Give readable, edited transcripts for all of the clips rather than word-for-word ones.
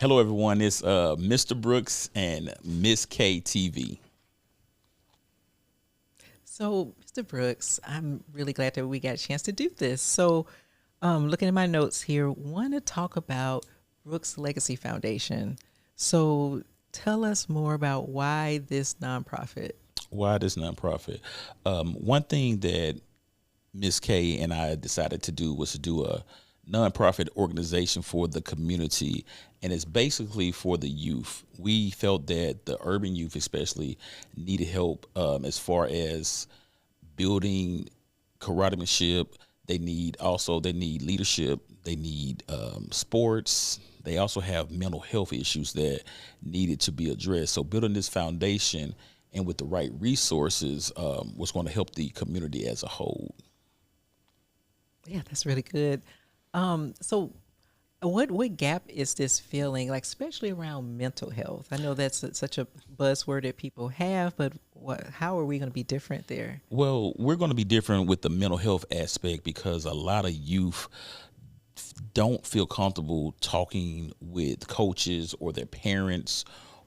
Hello, everyone. It's Mr. Brooks and Miss K TV. So, Mr. Brooks, I'm really glad that we got a chance to do this. So, looking at my notes here, want to talk about Brooks Legacy Foundation. So, tell us more about why this nonprofit. Why this nonprofit? One thing that Miss K and I decided to do was to do a nonprofit organization for the community, and it's basically for the youth. We felt that the urban youth, especially, needed help as far as building camaraderie. They need leadership. They need sports. They also have mental health issues that needed to be addressed. So building this foundation and with the right resources was going to help the community as a whole. Yeah, that's really good. So, what gap is this feeling like, especially around mental health? I know that's such a buzzword that people have, but how are we going to be different there? Well, we're going to be different with the mental health aspect because a lot of youth don't feel comfortable talking with coaches or their parents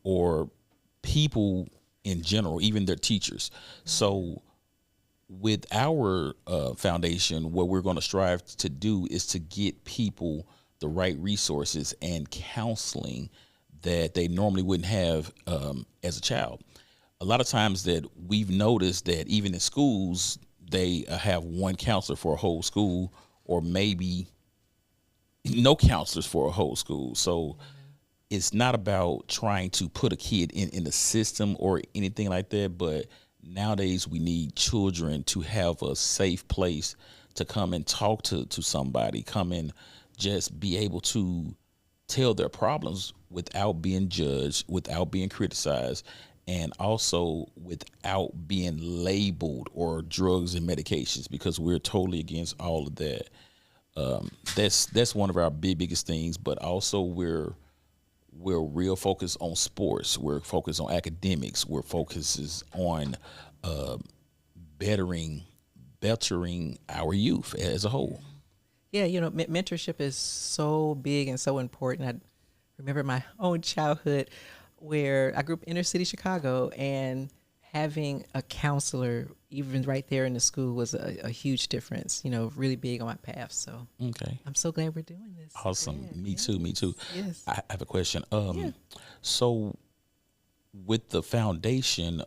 or people in general, even their teachers. So, with our foundation, what we're going to strive to do is to get people the right resources and counseling that they normally wouldn't have as a child. A lot of times that we've noticed that even in schools, they have one counselor for a whole school, or maybe no counselors for a whole school. So it's not about trying to put a kid in the system or anything like that, but nowadays we need children to have a safe place to come and talk to somebody, come and just be able to tell their problems without being judged, without being criticized, and also without being labeled or drugs and medications, because we're totally against all of that. That's one of our biggest things, but also we're real focused on sports. We're focused on academics. We're focuses on uh, bettering bettering our youth as a whole. Yeah, mentorship is so big and so important. I remember my own childhood where I grew up inner city Chicago, and having a counselor, even right there in the school, was a huge difference, really big on my path. So Okay, I'm so glad we're doing this. awesome. Yeah, Me too. Me too. yes, yes. I have a question. Yeah. So with the foundation,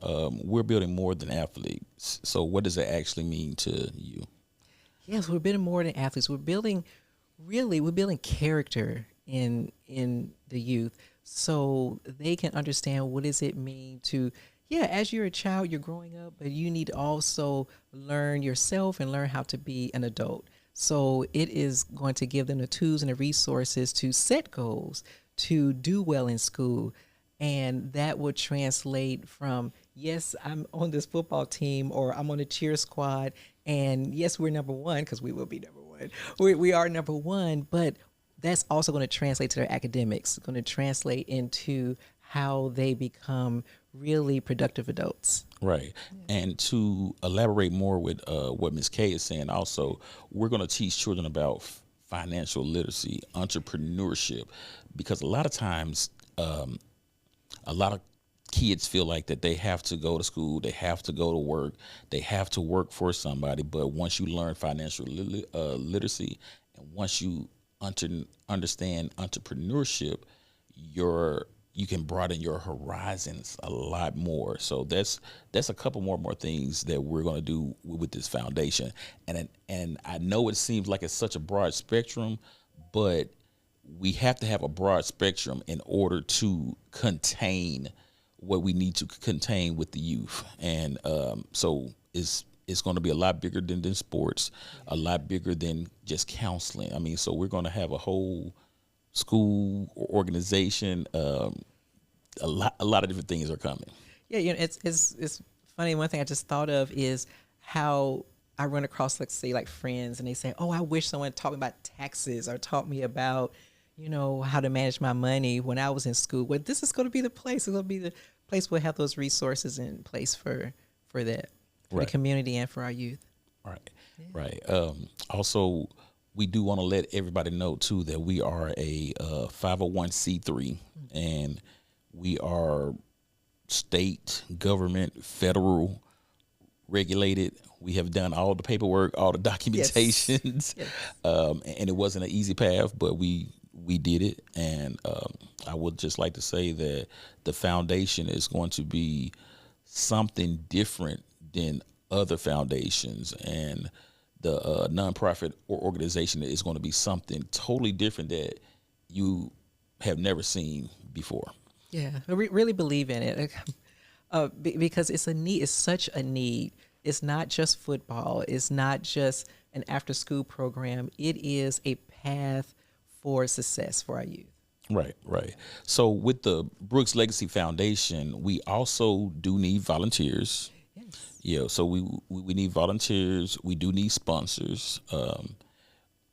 we're building more than athletes. So what does that actually mean to you? Yes, we're building more than athletes. We're building character in the youth, so they can understand what does it mean to, yeah, as you're a child, you're growing up, but you need to also learn yourself and learn how to be an adult. So it is going to give them the tools and the resources to set goals, to do well in school, and that will translate from, yes, I'm on this football team, or I'm on a cheer squad, and yes, we're number one, because we will be number one. We are number one, but that's also going to translate to their academics, going to translate into how they become really productive adults. Right. And to elaborate more with what Ms. K is saying, also, we're going to teach children about financial literacy, entrepreneurship, because a lot of times, a lot of kids feel like that they have to go to school, they have to go to work, they have to work for somebody. But once you learn financial literacy, and once you understand entrepreneurship, your you can broaden your horizons a lot more. So that's a couple more things that we're going to do with this foundation. And I know it seems like it's such a broad spectrum, but we have to have a broad spectrum in order to contain what we need to contain with the youth. And so it's going to be a lot bigger than sports, a lot bigger than just counseling. I mean, so we're going to have a whole school or organization. A lot of different things are coming. Yeah, it's funny. One thing I just thought of is how I run across, let's say, like friends, and they say, "Oh, I wish someone taught me about taxes or taught me about, how to manage my money when I was in school." Well, this is going to be the place. It's going to be the place we'll have those resources in place for that, for the Right. community and for our youth. Right. Right. Also, we do want to let everybody know too that we are a 501c3, and we are state, government, federal regulated. We have done all the paperwork, all the Yes. documentations, Yes. and it wasn't an easy path, but we did it. And I would just like to say that the foundation is going to be something different than other foundations, and the nonprofit or organization is going to be something totally different that you have never seen before. Yeah, I really believe in it because it's a need. It's such a need. It's not just football. It's not just an after-school program. It is a path for success for our youth. Right, right. So with the Brooks Legacy Foundation, we also do need volunteers. Yes. Yeah, so we need volunteers. We do need sponsors,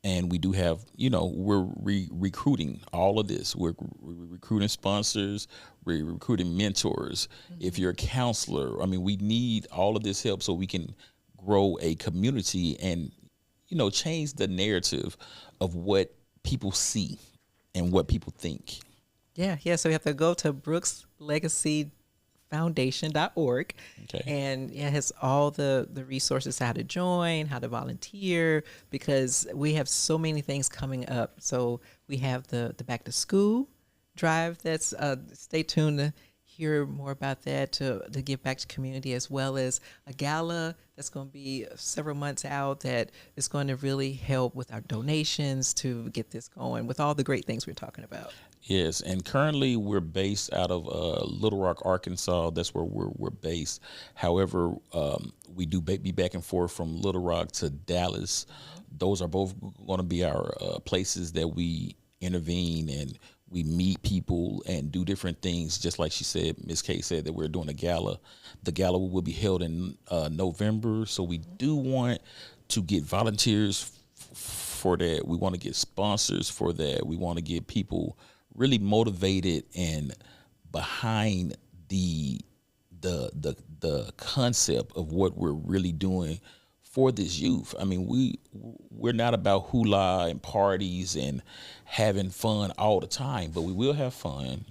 and we do have, we're recruiting all of this. We're recruiting sponsors. We're recruiting mentors. If you're a counselor, I mean, we need all of this help so we can grow a community and, change the narrative of what people see and what people think. Yeah, yeah. So we have to go to brookslegacyfoundation.org. Okay. And yeah, it has all the resources, how to join, how to volunteer, because we have so many things coming up. So we have the back to school drive. That's stay tuned to hear more about that, to give back to community, as well as a gala that's going to be several months out that is going to really help with our donations to get this going with all the great things we're talking about. Yes, and currently we're based out of Little Rock, Arkansas. That's where we're based. However, we do be back and forth from Little Rock to Dallas. Those are both going to be our places that we intervene, and we meet people and do different things. Just like she said, Miss Kay said that we're doing a gala. The gala will be held in November, so we do want to get volunteers for that. We want to get sponsors for that. We want to get people really motivated and behind the concept of what we're really doing for this youth. I mean, we're not about hula and parties and having fun all the time, but we will have fun.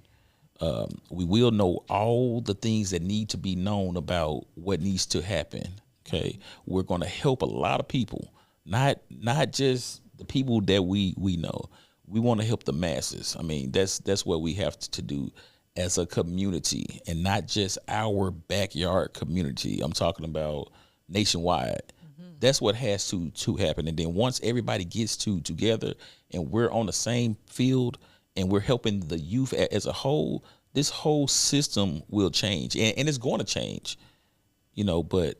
We will know all the things that need to be known about what needs to happen. Okay, we're going to help a lot of people, not just the people that we know. We want to help the masses. I mean, that's what we have to do as a community, and not just our backyard community. I'm talking about nationwide. That's what has to happen. And then once everybody gets together and we're on the same field and we're helping the youth as a whole, this whole system will change, and it's going to change. But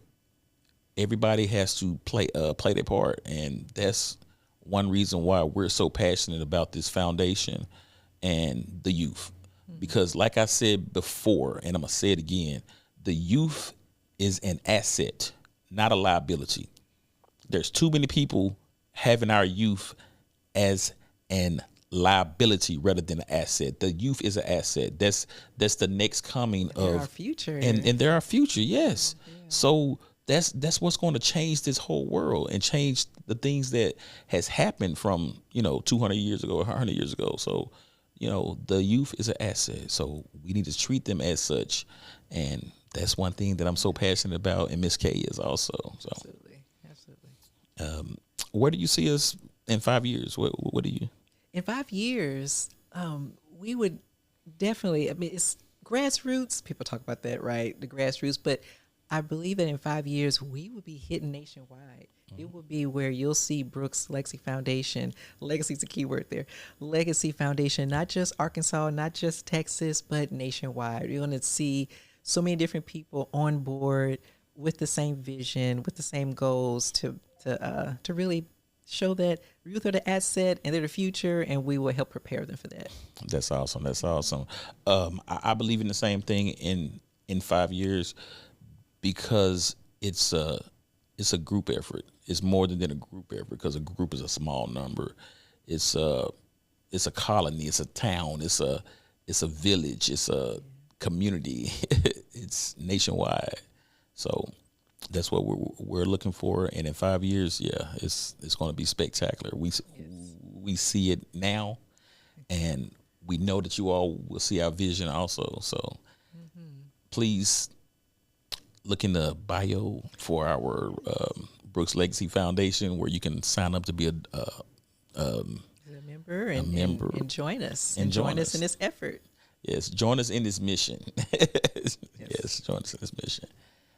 everybody has to play their part, and that's one reason why we're so passionate about this foundation and the youth. Because like I said before, and I'm gonna say it again, the youth is an asset, not a liability. There's too many people having our youth as an liability rather than an asset. The youth is an asset. That's the next coming of our future. And they're our future, yes. Yeah. So that's what's going to change this whole world and change the things that has happened from 200 years ago, 100 years ago. So the youth is an asset, so we need to treat them as such, and that's one thing that I'm so passionate about, and Miss K is also. So absolutely. Where do you see us in 5 years? What do you? In 5 years, we would definitely. I mean, it's grassroots. People talk about that, right? The grassroots, but I believe that in 5 years we will be hitting nationwide. It will be where you'll see Brooks Legacy Foundation. Legacy is a key word there. Legacy Foundation, not just Arkansas, not just Texas, but nationwide. You're going to see so many different people on board with the same vision, with the same goals to really show that youth are the asset and they're the future, and we will help prepare them for that. That's awesome. That's awesome. I believe in the same thing in 5 years, because it's a group effort. It's more than a group effort, because a group is a small number. It's a colony. It's a town. It's a village. It's a community. It's nationwide. So That's what we're looking for, and in 5 years, yeah, it's going to be spectacular. We see it now, and we know that you all will see our vision also. So please look in the bio for our Brooks Legacy Foundation, where you can sign up to be A member and, member. and join us. And join us us. in this effort. Yes, join us in this mission. Yes, join us in this mission.